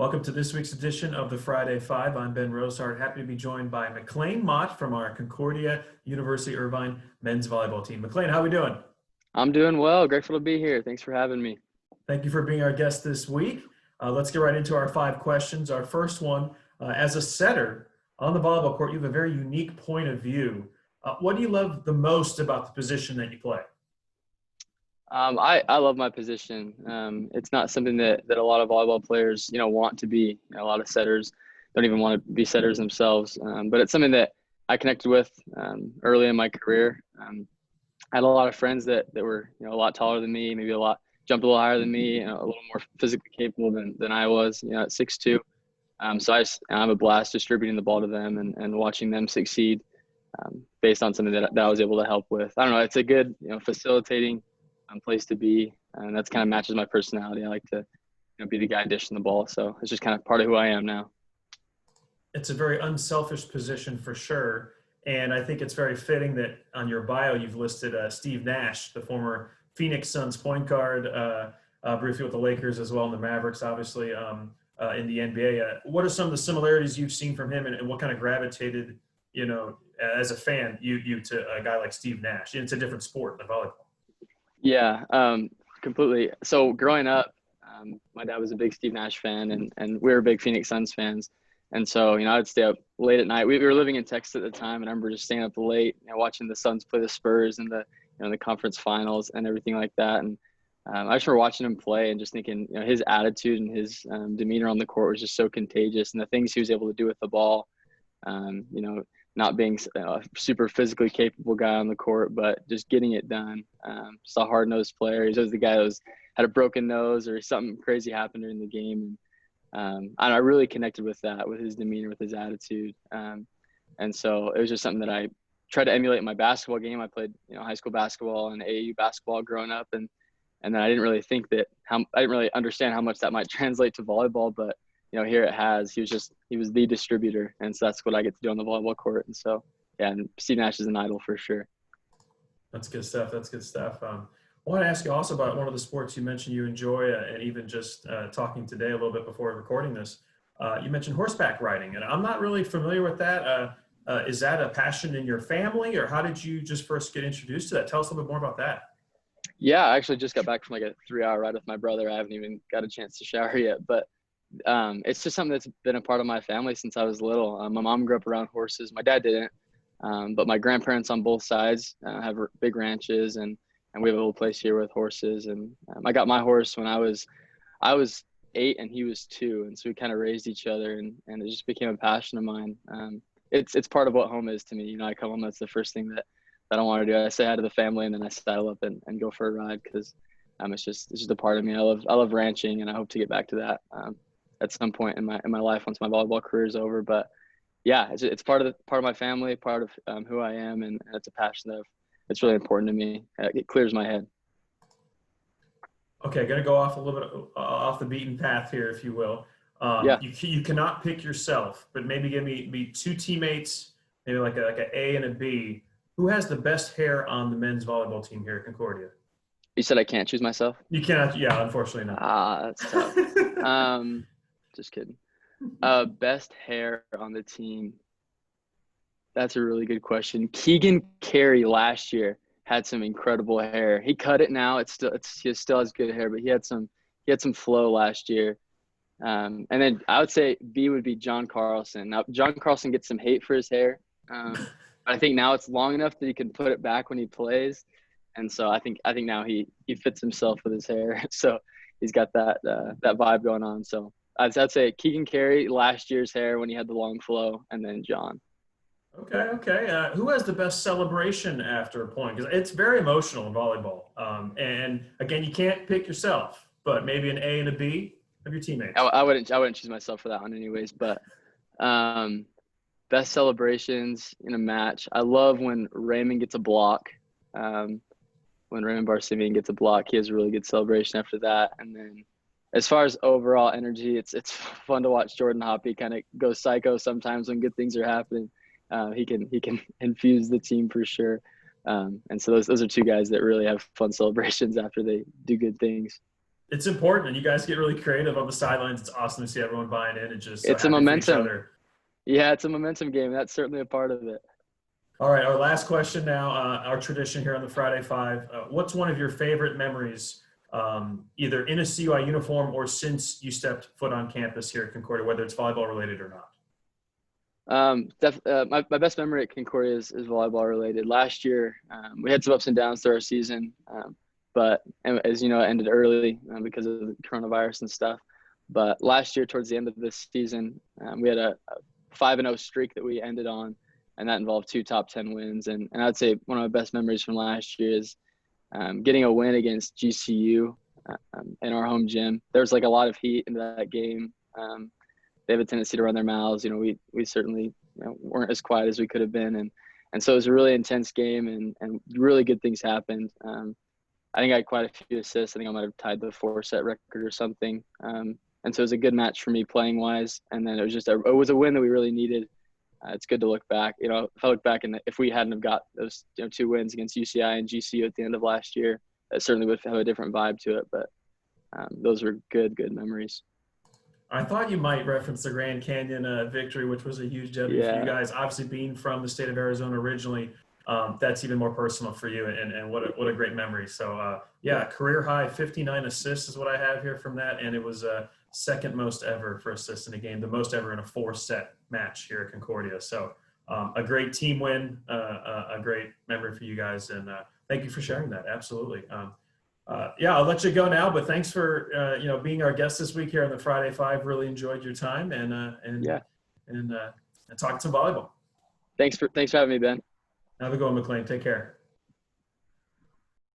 Welcome to this week's edition of the Friday Five. I'm Ben Rosehart, happy to be joined by McLain Mott from our Concordia University Irvine men's volleyball team. McLain, how are we doing? I'm doing well. Grateful to be here. Thanks for having me. Thank you for being our guest this week. Let's get right into our five questions. Our first one, as a setter on the volleyball court, you have a very unique point of view. What do you love the most about the position that you play? I love my position. It's not something that a lot of volleyball players, want to be. A lot of setters don't even want to be setters themselves. But it's something that I connected with early in my career. I had a lot of friends that were, a lot taller than me, maybe jumped a little higher than me, a little more physically capable than I was, at 6'2". So I have a blast distributing the ball to them and watching them succeed based on something that I was able to help with. I don't know. It's a good, facilitating place to be, and that's kind of matches my personality. I like to be the guy dishing the ball, so it's just kind of part of who I am now. It's a very unselfish position for sure, and I think it's very fitting that on your bio you've listed Steve Nash, the former Phoenix Suns point guard, briefly with the Lakers as well, and the Mavericks obviously in the NBA. What are some of the similarities you've seen from him, and what kind of gravitated as a fan you to a guy like Steve Nash? It's a different sport than volleyball. Yeah, completely. So growing up, my dad was a big Steve Nash fan, and we were big Phoenix Suns fans. And so, I'd stay up late at night. We were living in Texas at the time, and I remember just staying up late, watching the Suns play the Spurs in the conference finals and everything like that. And I just remember watching him play and just thinking, his attitude and his demeanor on the court was just so contagious, and the things he was able to do with the ball, not being a super physically capable guy on the court, but just getting it done. Just a hard-nosed player. He's always the guy that had a broken nose or something crazy happened during the game. And I really connected with that, with his demeanor, with his attitude. And so it was just something that I tried to emulate in my basketball game. I played, high school basketball and AAU basketball growing up. And then I didn't really I didn't really understand how much that might translate to volleyball, but here it has. He was the distributor, and so that's what I get to do on the volleyball court. And so, yeah, and Steve Nash is an idol for sure. That's good stuff. I want to ask you also about one of the sports you mentioned you enjoy, and even just talking today a little bit before recording this. You mentioned horseback riding, and I'm not really familiar with that. Is that a passion in your family, or how did you just first get introduced to that? Tell us a little bit more about that. Yeah, I actually just got back from like a 3-hour ride with my brother. I haven't even got a chance to shower yet, but it's just something that's been a part of my family since I was little. My mom grew up around horses. My dad didn't, but my grandparents on both sides have big ranches, and we have a little place here with horses. And I got my horse when I was 8 and he was 2, and so we kind of raised each other, and it just became a passion of mine. It's part of what home is to me. I come home, that's the first thing that I want to do. I say hi to the family, and then I saddle up and go for a ride because it's just a part of me. I love ranching, and I hope to get back to that at some point in my life once my volleyball career is over. But yeah, it's part of my family, part of who I am, and it's a passion that's really important to me. It clears my head. Okay, going to go off a little bit off the beaten path here, if you will. Yeah. You cannot pick yourself, but maybe give me two teammates, maybe like a A and a B. Who has the best hair on the men's volleyball team here at Concordia? You said I can't choose myself? You cannot. Yeah, unfortunately not. That's tough. Just kidding. Best hair on the team. That's a really good question. Keegan Carey last year had some incredible hair. He cut it now. He still has good hair, but he had some flow last year. And then I would say B would be John Carlson. Now John Carlson gets some hate for his hair. I think now it's long enough that he can put it back when he plays. And so I think now he fits himself with his hair. So he's got that vibe going on. So I'd say Keegan Carey, last year's hair when he had the long flow, and then John. Okay. Who has the best celebration after a point? Because it's very emotional in volleyball. And again, you can't pick yourself, but maybe an A and a B of your teammates. I wouldn't choose myself for that one anyways, but best celebrations in a match. I love when Raymond gets a block. When Raymond Barsimian gets a block, he has a really good celebration after that. And then as far as overall energy, it's fun to watch Jordan Hoppy kind of go psycho sometimes when good things are happening. He can infuse the team for sure. And so those are two guys that really have fun celebrations after they do good things. it's important, and you guys get really creative on the sidelines. It's awesome to see everyone buying in and just It's a happy for each momentum. other. Yeah, it's a momentum game. That's certainly a part of it. All right, our last question now, our tradition here on the Friday Five. What's one of your favorite memories, either in a CUI uniform or since you stepped foot on campus here at Concordia, whether it's volleyball related or not? My best memory at Concordia is volleyball related. Last year, we had some ups and downs through our season, but as you know, it ended early because of the coronavirus and stuff. But last year, towards the end of this season, we had a 5-0 streak that we ended on, and that involved 2 top 10 wins. And I'd say one of my best memories from last year is getting a win against GCU in our home gym. There was like a lot of heat into that game. They have a tendency to run their mouths. You know, we certainly weren't as quiet as we could have been, and so it was a really intense game, and really good things happened. I think I had quite a few assists. I think I might have tied the 4-set record or something. And so it was a good match for me playing wise. And then it was a win that we really needed. It's good to look back. You know, if I look back and if we hadn't have got those 2 wins against UCI and GCU at the end of last year, that certainly would have a different vibe to it. But those were good memories. I thought you might reference the Grand Canyon victory, which was a huge W for you guys. Obviously, being from the state of Arizona originally, that's even more personal for you, and what a great memory. So, career high 59 assists is what I have here from that, and it was second most ever for assists in a game, the most ever in a 4-set match here at Concordia. So, a great team win, a great memory for you guys, and thank you for sharing that. Absolutely. I'll let you go now, but thanks for being our guest this week here on the Friday Five. Really enjoyed your time and talking some volleyball. Thanks for having me, Ben. Have a good one, McLain. Take care.